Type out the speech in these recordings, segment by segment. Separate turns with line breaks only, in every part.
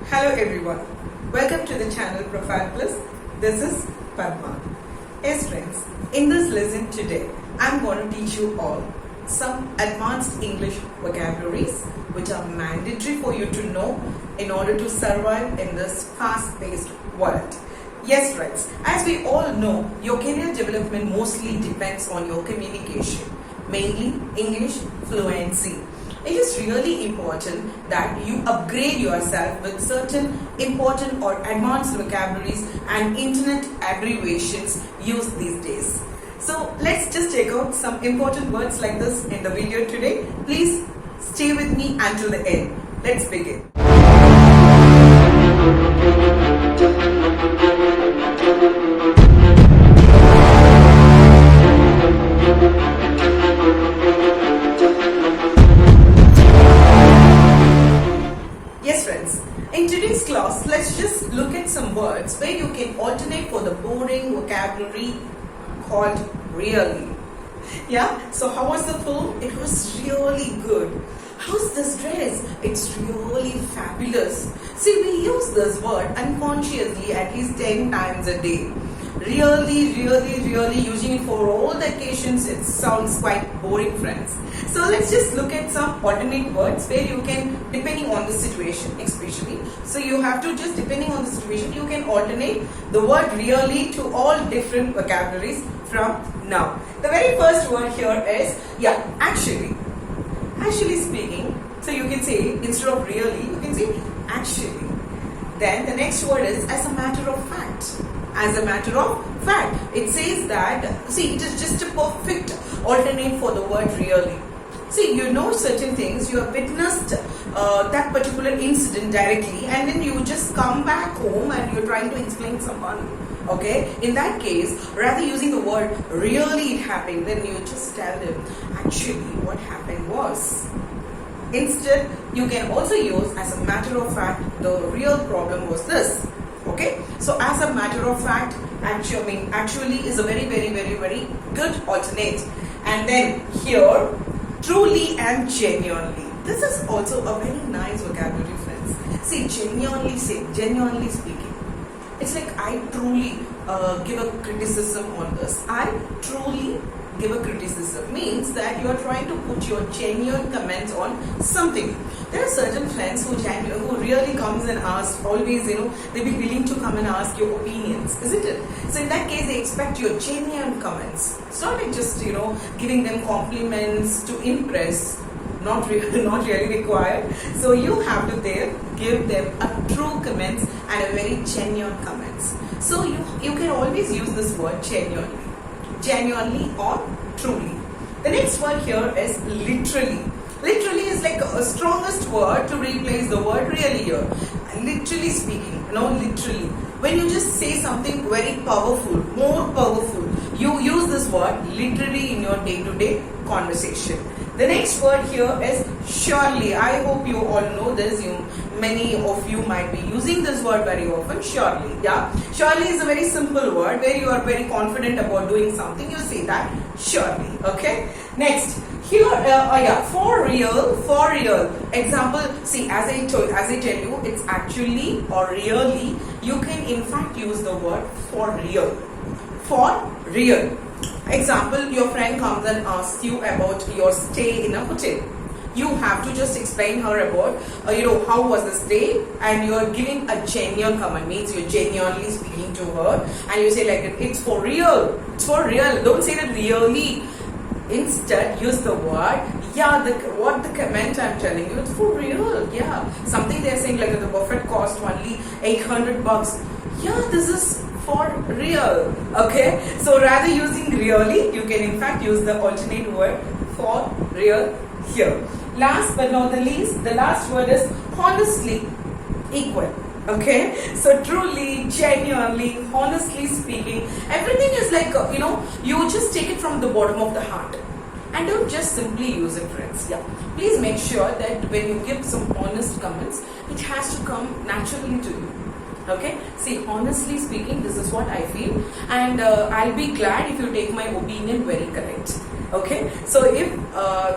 Hello everyone, welcome to the channel Profile Plus. This is Padma. Yes friends, in this lesson today, I'm going to teach you all some advanced English vocabularies which are mandatory for you to know in order to survive in this fast-paced world. Yes friends, as we all know, your career development mostly depends on your communication, mainly English fluency. It is really important that you upgrade yourself with certain important or advanced vocabularies and internet abbreviations used these days. So let's just check out some important words like this in the video today. Please stay with me until the end. Let's begin. In today's class, let's just look at some words where you can alternate for the boring vocabulary called really. Yeah, so how was the film? It was really good. How's this dress? It's really fabulous. See, we use this word unconsciously at least 10 times a day. Really using it for all the occasions, it sounds quite boring, friends. So let's just look at some alternate words where you can, depending on the situation especially, so you have to just, depending on the situation, you can alternate the word really to all different vocabularies from now. The very first word here is, actually speaking. So you can say, instead of really, you can say actually. Then the next word is as a matter of fact. As a matter of fact, it says that, see, it is just a perfect alternate for the word really. See, you know certain things, you have witnessed that particular incident directly, and then you just come back home and you're trying to explain someone. Okay, in that case, rather using the word really it happened, then you just tell them actually what happened was. Instead, you can also use as a matter of fact, the real problem was this. Okay, so as a matter of fact, actually is a very good alternate. And then here, truly and genuinely. This is also a very nice vocabulary, friends. See, genuinely speaking. It's like I truly give a criticism on this. I truly give a criticism means that you are trying to put your genuine comments on something. There are certain friends who really comes and asks, always, they be willing to come and ask your opinions, isn't it? So in that case, they expect your genuine comments. It's not like just, giving them compliments to impress, not really required. So you have to give them a true comments and a very genuine comments. So you can always use this word genuinely or truly. The next word here is literally. Literally is like a strongest word to replace the word really here. Literally speaking, literally. When you just say something very powerful, more powerful, you use this word literally in your day-to-day conversation. The next word here is surely. I hope you all know this. Many of you might be using this word very often. Surely, yeah. Surely is a very simple word where you are very confident about doing something. You say that surely. Okay. Next, here, for real. Example. See, as I tell you, it's actually or really. You can in fact use the word for real. For real. Example, your friend comes and asks you about your stay in a hotel. You have to just explain her about, how was the stay, and you're giving a genuine comment, means you're genuinely speaking to her, and you say like, it's for real, it's for real. Don't say that really. Instead, use the word, what the comment I'm telling you, it's for real, yeah. Something they're saying like the buffet cost only $800. Yeah, this is for real. Okay, so rather using really, you can in fact use the alternate word for real here. Last but not the least, the last word is honestly equal. Okay, so truly, genuinely, honestly speaking, everything is like, you just take it from the bottom of the heart. And don't just simply use it, friends. Yeah, please make sure that when you give some honest comments, it has to come naturally to you. Okay, see, honestly speaking, this is what I feel, and I'll be glad if you take my opinion very correct. Okay, so if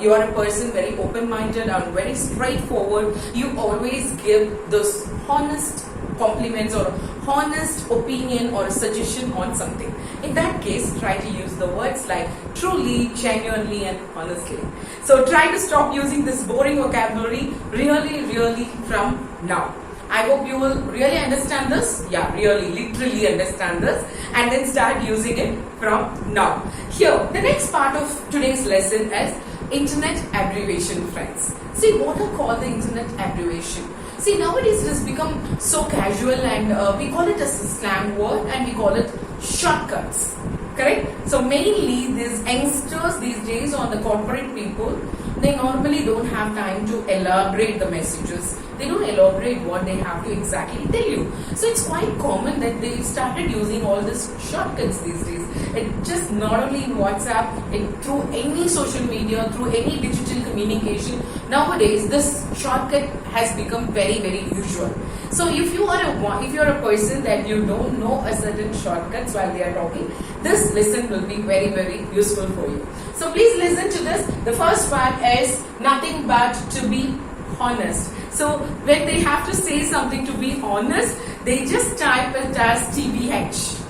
you are a person very open-minded and very straightforward, you always give those honest compliments or honest opinion or suggestion on something. In that case, try to use the words like truly, genuinely and honestly. So try to stop using this boring vocabulary really from now. I hope you will really understand this. Yeah, really, literally understand this, and then start using it from now. Here, the next part of today's lesson is internet abbreviation, friends. See, what are called the internet abbreviation? See, nowadays it has become so casual, and we call it as a slang word, and we call it shortcuts. Correct? So mainly these youngsters these days, or the corporate people, they normally don't have time to elaborate the messages. They don't elaborate what they have to exactly tell you. So it's quite common that they started using all these shortcuts these days. It just not only in WhatsApp, through any social media, through any digital communication. Nowadays, this shortcut has become very usual. So if you're a person that you don't know a certain shortcuts while they are talking, this lesson will be very useful for you. So please listen to this. The first part is nothing but to be honest. So when they have to say something to be honest, they just type it as TBH.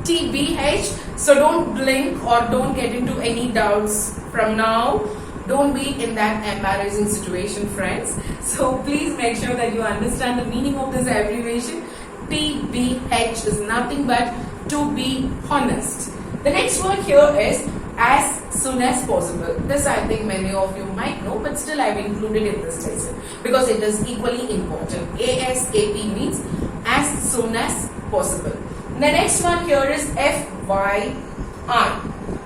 TBH. So don't blink or don't get into any doubts from now. Don't be in that embarrassing situation, friends. So please make sure that you understand the meaning of this abbreviation. TBH is nothing but to be honest. The next word here is as soon as possible. This I think many of you might know, but still I've included in this lesson because it is equally important. ASAP means as soon as possible. The next one here is FYI.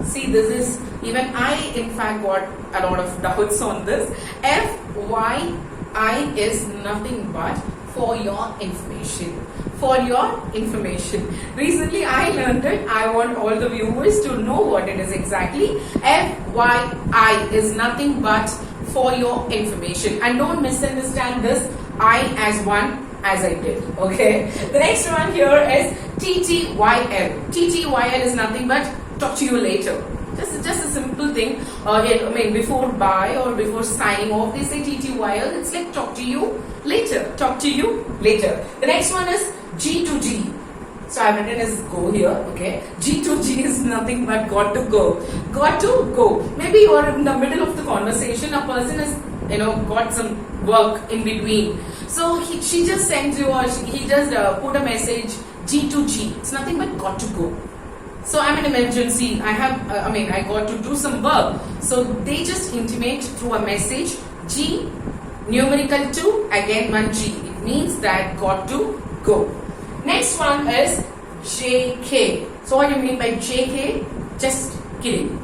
See, this is, even I in fact got a lot of doubts on this. FYI is nothing but for your information. For your information. Recently I learned it. I want all the viewers to know what it is exactly. FYI is nothing but for your information. And don't misunderstand this I as one as I did. Okay. The next one here is TTYL. TTYL is nothing but talk to you later. Just a simple thing. Before bye or before signing off, they say TTYL. It's like talk to you later. Talk to you later. The next one is G to G. So I've written as go here. Okay. G to G is nothing but got to go. Got to go. Maybe you are in the middle of the conversation. A person has got some work in between. So she just sends you, or he just put a message G to G. It's nothing but got to go. So I'm in emergency. I got to do some work. So they just intimate through a message G, numerical 2, again one G. It means that got to go. Next one is JK. So what do you mean by JK? Just kidding.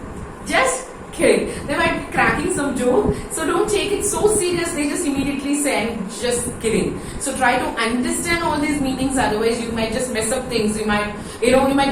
Just kidding. They might be cracking some joke. So don't take it so serious. They just immediately send just kidding. So try to understand all these meanings. Otherwise, you might just mess up things. You might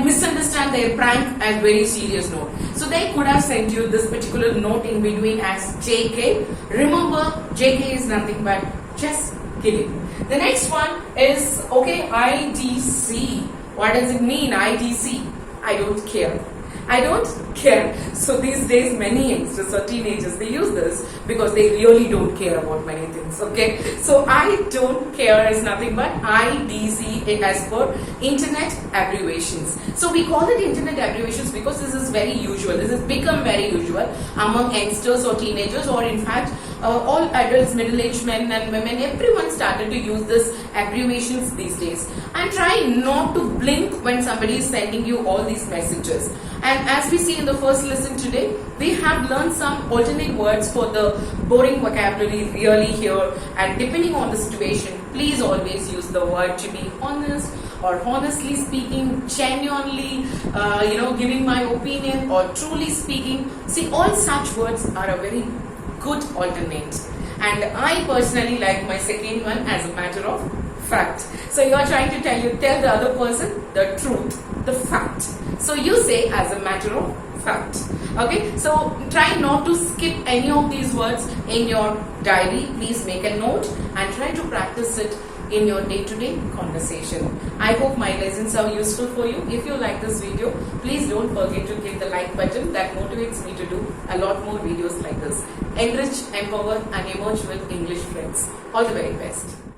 misunderstand their prank as very serious note. So they could have sent you this particular note in between as JK. Remember, JK is nothing but just kidding. The next one is IDC. What does it mean? IDC. I don't care. I don't care. So these days many youngsters or teenagers, they use this because they really don't care about many things. Okay. So I don't care is nothing but IDC as for internet abbreviations. So we call it internet abbreviations because this is very usual. This has become very usual among youngsters or teenagers, or in fact all adults, middle-aged men and women, everyone started to use this abbreviations these days. And try not to blink when somebody is sending you all these messages. And as we see in the first lesson today, we have learned some alternate words for the boring vocabulary really here. And depending on the situation, please always use the word to be honest, or honestly speaking, genuinely, giving my opinion, or truly speaking. See, all such words are a very good alternate. And I personally like my second one as a matter of fact. So you are trying to tell the other person the truth, the fact. So you say as a matter of fact. Okay, so try not to skip any of these words in your diary. Please make a note and try to practice it in your day-to-day conversation. I hope my lessons are useful for you. If you like this video, please don't forget to click the like button. That motivates me to do a lot more videos like this. Enrich, empower and emerge with English friends. All the very best.